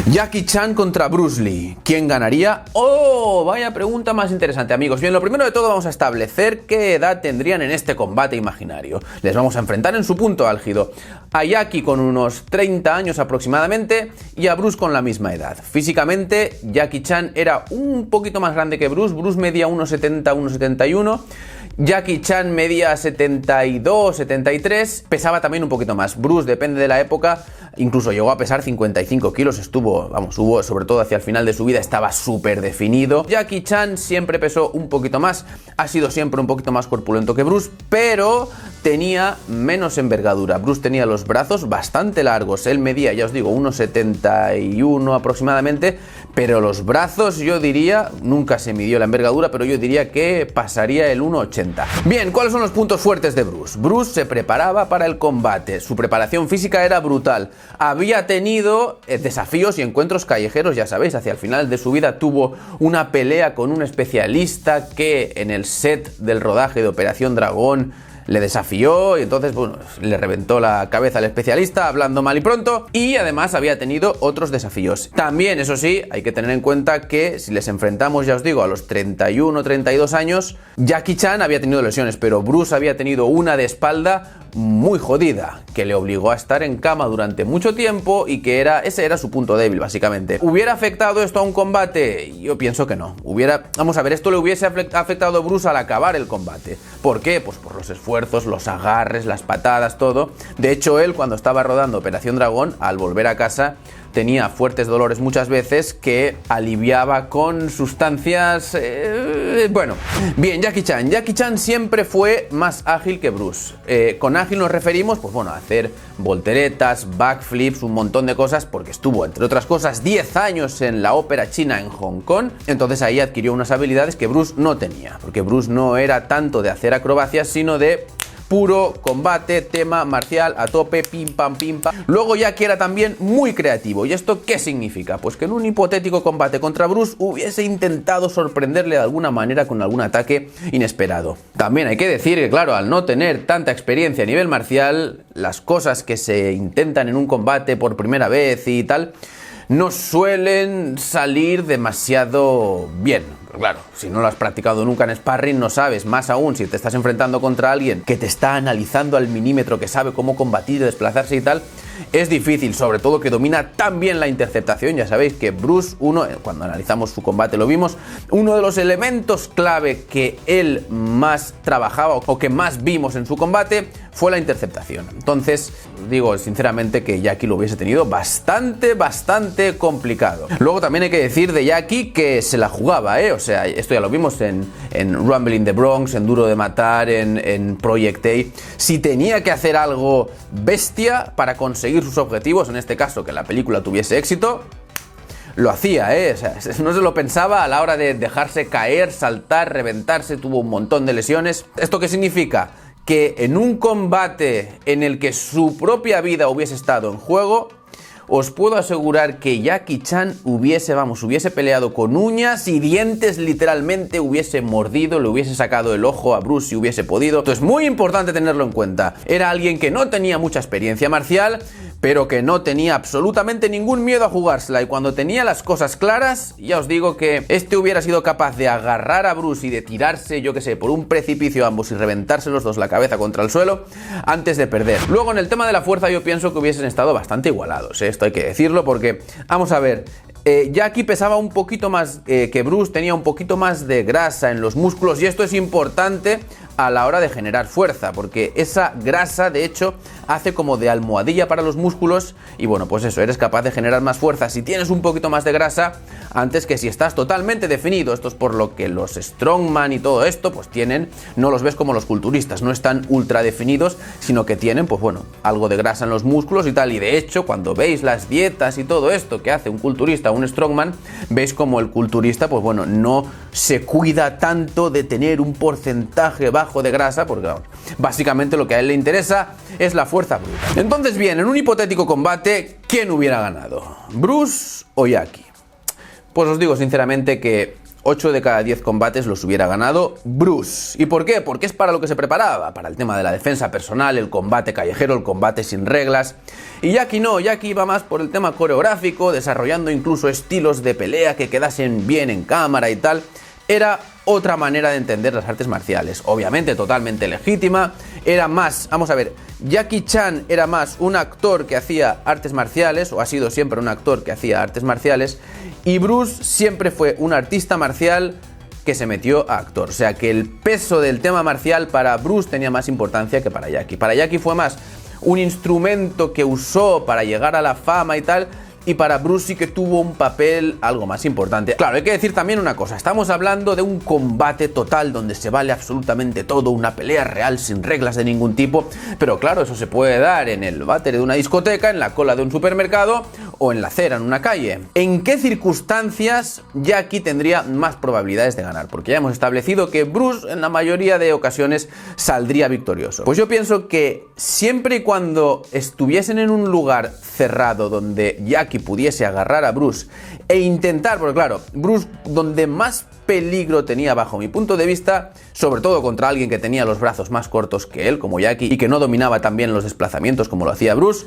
Jackie Chan contra Bruce Lee. ¿Quién ganaría? ¡Oh! Vaya pregunta más interesante, amigos. Bien, lo primero de todo vamos a establecer qué edad tendrían en este combate imaginario. Les vamos a enfrentar en su punto álgido. A Jackie con unos 30 años aproximadamente y a Bruce con la misma edad. Físicamente, Jackie Chan era un poquito más grande que Bruce. Bruce medía 1,70, 1,71. Jackie Chan medía 72, 73, pesaba también un poquito más. Bruce, depende de la época, incluso llegó a pesar 55 kilos, hubo, sobre todo hacia el final de su vida, estaba súper definido. Jackie Chan siempre pesó un poquito más, ha sido siempre un poquito más corpulento que Bruce, pero tenía menos envergadura. Bruce tenía los brazos bastante largos, él medía, ya os digo, 1,71 aproximadamente, pero los brazos, yo diría, nunca se midió la envergadura, pero yo diría que pasaría el 1,80. Bien, ¿cuáles son los puntos fuertes de Bruce? Bruce se preparaba para el combate, su preparación física era brutal, había tenido desafíos y encuentros callejeros, ya sabéis, hacia el final de su vida tuvo una pelea con un especialista que en el set del rodaje de Operación Dragón le desafió y entonces, bueno, le reventó la cabeza al especialista, hablando mal y pronto, y además había tenido otros desafíos. También, eso sí, hay que tener en cuenta que si les enfrentamos, ya os digo, a los 31, 32 años, Jackie Chan había tenido lesiones, pero Bruce había tenido una de espalda muy jodida, que le obligó a estar en cama durante mucho tiempo y que ese era su punto débil, básicamente. ¿Hubiera afectado esto a un combate? Yo pienso que no. Vamos a ver, esto le hubiese afectado a Bruce al acabar el combate. ¿Por qué? Pues por los esfuerzos, los agarres, las patadas, todo. De hecho, él, cuando estaba rodando Operación Dragón, al volver a casa, tenía fuertes dolores muchas veces que aliviaba con sustancias... Bueno, bien, Jackie Chan. Jackie Chan siempre fue más ágil que Bruce. Con ágil nos referimos, pues bueno, a hacer volteretas, backflips, un montón de cosas, porque estuvo, entre otras cosas, 10 años en la ópera china en Hong Kong. Entonces ahí adquirió unas habilidades que Bruce no tenía, porque Bruce no era tanto de hacer acrobacias, sino de puro combate, tema marcial a tope, pim pam pim pam. Luego Jackie era también muy creativo. ¿Y esto qué significa? Pues que en un hipotético combate contra Bruce hubiese intentado sorprenderle de alguna manera con algún ataque inesperado. También hay que decir que, claro, al no tener tanta experiencia a nivel marcial, las cosas que se intentan en un combate por primera vez y tal, no suelen salir demasiado bien. Claro, si no lo has practicado nunca en sparring, no sabes, más aún si te estás enfrentando contra alguien que te está analizando al milímetro, que sabe cómo combatir, desplazarse y tal, es difícil, sobre todo que domina tan bien la interceptación. Ya sabéis que Bruce, cuando analizamos su combate lo vimos, uno de los elementos clave que él más trabajaba o que más vimos en su combate fue la interceptación. Entonces, digo sinceramente que Jackie lo hubiese tenido bastante complicado. Luego también hay que decir de Jackie que se la jugaba, O sea, esto ya lo vimos en Rumble in the Bronx, en Duro de Matar, en Project A. Si tenía que hacer algo bestia para conseguir sus objetivos, en este caso que la película tuviese éxito, lo hacía, O sea, no se lo pensaba a la hora de dejarse caer, saltar, reventarse, tuvo un montón de lesiones. ¿Esto qué significa? Que en un combate en el que su propia vida hubiese estado en juego, os puedo asegurar que Jackie Chan hubiese peleado con uñas y dientes, literalmente, hubiese mordido, le hubiese sacado el ojo a Bruce si hubiese podido. Entonces, muy importante tenerlo en cuenta. Era alguien que no tenía mucha experiencia marcial, pero que no tenía absolutamente ningún miedo a jugársela, y cuando tenía las cosas claras, ya os digo que este hubiera sido capaz de agarrar a Bruce y de tirarse, yo que sé, por un precipicio ambos y reventarse los dos la cabeza contra el suelo antes de perder. Luego, en el tema de la fuerza, yo pienso que hubiesen estado bastante igualados, Esto hay que decirlo porque, vamos a ver, Jackie pesaba un poquito más que Bruce, tenía un poquito más de grasa en los músculos, y esto es importante a la hora de generar fuerza, porque esa grasa, de hecho, hace como de almohadilla para los músculos, y bueno, pues eso, eres capaz de generar más fuerza si tienes un poquito más de grasa antes que si estás totalmente definido. Esto es por lo que los strongman y todo esto pues no los ves como los culturistas, no están ultra definidos, sino que tienen, pues bueno, algo de grasa en los músculos y tal. Y de hecho, cuando veis las dietas y todo esto que hace un culturista, un strongman, veis como el culturista, pues bueno, no se cuida tanto de tener un porcentaje bajo de grasa, porque vamos, básicamente lo que a él le interesa es la fuerza bruta. Entonces, bien, en un hipotético combate, ¿quién hubiera ganado? ¿Bruce o Jackie? Pues os digo sinceramente que 8 de cada 10 combates los hubiera ganado Bruce. ¿Y por qué? Porque es para lo que se preparaba, para el tema de la defensa personal, el combate callejero, el combate sin reglas. Y Jackie no, Jackie iba más por el tema coreográfico, desarrollando incluso estilos de pelea que quedasen bien en cámara y tal. Era otra manera de entender las artes marciales, obviamente totalmente legítima. Era más, vamos a ver, Jackie Chan era más un actor que hacía artes marciales, o ha sido siempre un actor que hacía artes marciales, y Bruce siempre fue un artista marcial que se metió a actor. O sea que el peso del tema marcial para Bruce tenía más importancia que para Jackie. Para Jackie fue más un instrumento que usó para llegar a la fama y tal, y para Bruce sí que tuvo un papel algo más importante. Claro, hay que decir también una cosa, estamos hablando de un combate total donde se vale absolutamente todo, una pelea real sin reglas de ningún tipo, pero claro, eso se puede dar en el váter de una discoteca, en la cola de un supermercado o en la acera, en una calle. ¿En qué circunstancias Jackie tendría más probabilidades de ganar? Porque ya hemos establecido que Bruce en la mayoría de ocasiones saldría victorioso. Pues yo pienso que siempre y cuando estuviesen en un lugar cerrado donde Jackie pudiese agarrar a Bruce e intentar, porque claro, Bruce donde más peligro tenía bajo mi punto de vista, sobre todo contra alguien que tenía los brazos más cortos que él, como Jackie, y que no dominaba tan bien los desplazamientos como lo hacía Bruce,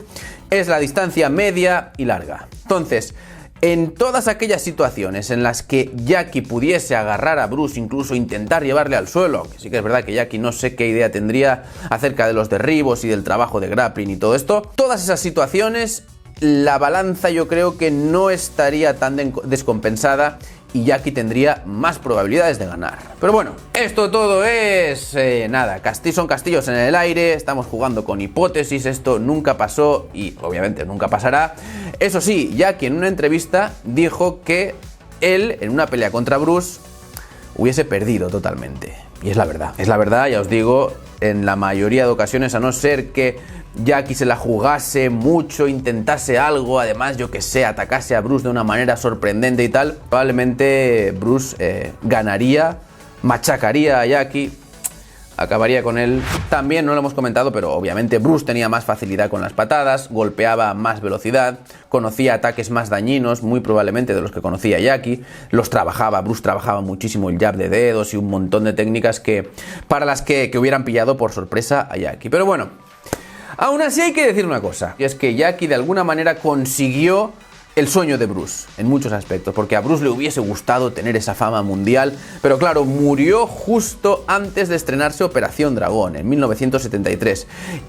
es la distancia media y larga. Entonces, en todas aquellas situaciones en las que Jackie pudiese agarrar a Bruce, incluso intentar llevarle al suelo, que sí que es verdad que Jackie no sé qué idea tendría acerca de los derribos y del trabajo de grappling y todo esto, todas esas situaciones la balanza yo creo que no estaría tan descompensada y Jackie tendría más probabilidades de ganar. Pero bueno, esto todo es nada, son castillos en el aire, estamos jugando con hipótesis, esto nunca pasó y obviamente nunca pasará. Eso sí, Jackie en una entrevista dijo que él en una pelea contra Bruce hubiese perdido totalmente. Y es la verdad, ya os digo, en la mayoría de ocasiones, a no ser que Jackie se la jugase mucho, intentase algo, además yo que sé, atacase a Bruce de una manera sorprendente y tal, probablemente Bruce ganaría, machacaría a Jackie, acabaría con él. También no lo hemos comentado, pero obviamente Bruce tenía más facilidad con las patadas, golpeaba más velocidad, conocía ataques más dañinos, muy probablemente de los que conocía Jackie, los trabajaba, Bruce trabajaba muchísimo el jab de dedos y un montón de técnicas para las que hubieran pillado por sorpresa a Jackie. Pero bueno, aún así hay que decir una cosa, y es que Jackie de alguna manera consiguió el sueño de Bruce, en muchos aspectos, porque a Bruce le hubiese gustado tener esa fama mundial, pero claro, murió justo antes de estrenarse Operación Dragón, en 1973,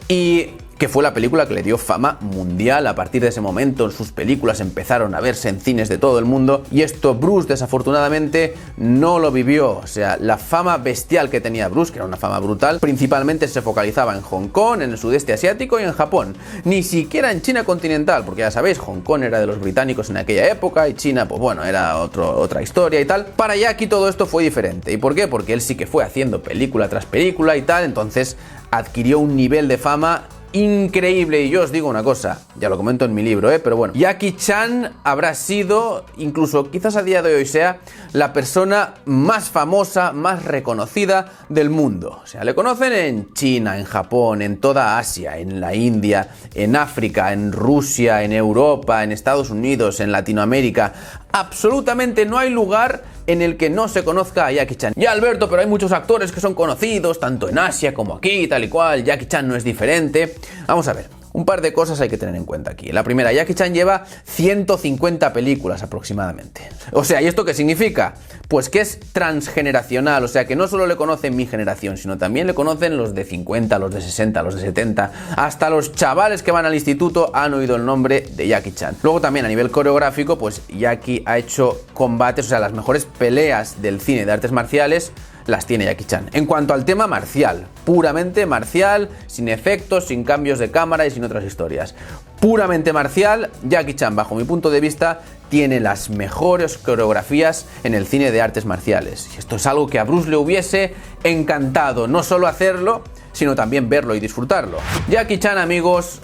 y que fue la película que le dio fama mundial. A partir de ese momento sus películas empezaron a verse en cines de todo el mundo, y esto Bruce desafortunadamente no lo vivió. O sea, la fama bestial que tenía Bruce, que era una fama brutal, principalmente se focalizaba en Hong Kong, en el sudeste asiático y en Japón, ni siquiera en China continental, porque ya sabéis, Hong Kong era de los británicos en aquella época y China, pues bueno, era otra historia y tal. Para Jackie todo esto fue diferente. ¿Y por qué? Porque él sí que fue haciendo película tras película y tal, entonces adquirió un nivel de fama increíble. Y yo os digo una cosa, ya lo comento en mi libro, pero bueno, Jackie Chan habrá sido, incluso quizás a día de hoy sea, la persona más famosa, más reconocida del mundo. O sea, le conocen en China, en Japón, en toda Asia, en la India, en África, en Rusia, en Europa, en Estados Unidos, en Latinoamérica. Absolutamente no hay lugar en el que no se conozca a Jackie Chan. Ya, Alberto, pero hay muchos actores que son conocidos, tanto en Asia como aquí, tal y cual. Jackie Chan no es diferente. Vamos a ver, un par de cosas hay que tener en cuenta aquí. La primera, Jackie Chan lleva 150 películas aproximadamente. O sea, ¿y esto qué significa? Pues que es transgeneracional, o sea que no solo le conocen mi generación, sino también le conocen los de 50, los de 60, los de 70, hasta los chavales que van al instituto han oído el nombre de Jackie Chan. Luego también a nivel coreográfico, pues Jackie ha hecho combates, o sea, las mejores peleas del cine de artes marciales las tiene Jackie Chan. En cuanto al tema marcial, puramente marcial, sin efectos, sin cambios de cámara y sin otras historias. Puramente marcial, Jackie Chan, bajo mi punto de vista, tiene las mejores coreografías en el cine de artes marciales. Y esto es algo que a Bruce le hubiese encantado, no solo hacerlo, sino también verlo y disfrutarlo. Jackie Chan, amigos,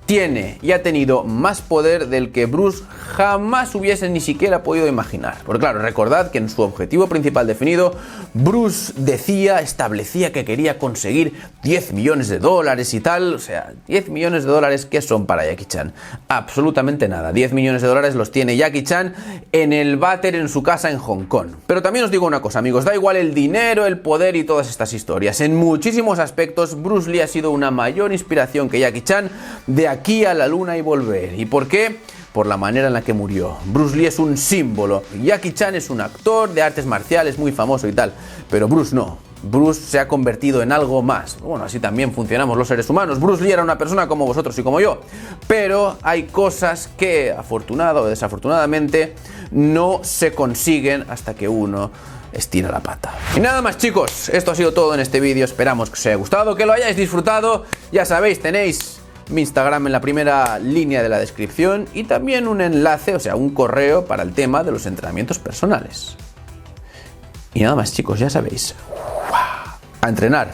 tiene y ha tenido más poder del que Bruce jamás hubiese ni siquiera podido imaginar. Porque claro, recordad que en su objetivo principal definido, Bruce establecía que quería conseguir 10 millones de dólares y tal. O sea, 10 millones de dólares, ¿qué son para Jackie Chan? Absolutamente nada. 10 millones de dólares los tiene Jackie Chan en el váter en su casa en Hong Kong. Pero también os digo una cosa, amigos, da igual el dinero, el poder y todas estas historias. En muchísimos aspectos, Bruce Lee ha sido una mayor inspiración que Jackie Chan de aquí a la luna y volver. ¿Y por qué? Por la manera en la que murió. Bruce Lee es un símbolo. Jackie Chan es un actor de artes marciales muy famoso y tal. Pero Bruce no. Bruce se ha convertido en algo más. Bueno, así también funcionamos los seres humanos. Bruce Lee era una persona como vosotros y como yo. Pero hay cosas que, afortunado o desafortunadamente, no se consiguen hasta que uno estira la pata. Y nada más, chicos. Esto ha sido todo en este vídeo. Esperamos que os haya gustado, que lo hayáis disfrutado. Ya sabéis, tenéis mi Instagram en la primera línea de la descripción y también un enlace, o sea, un correo para el tema de los entrenamientos personales. Y nada más, chicos, ya sabéis. A entrenar.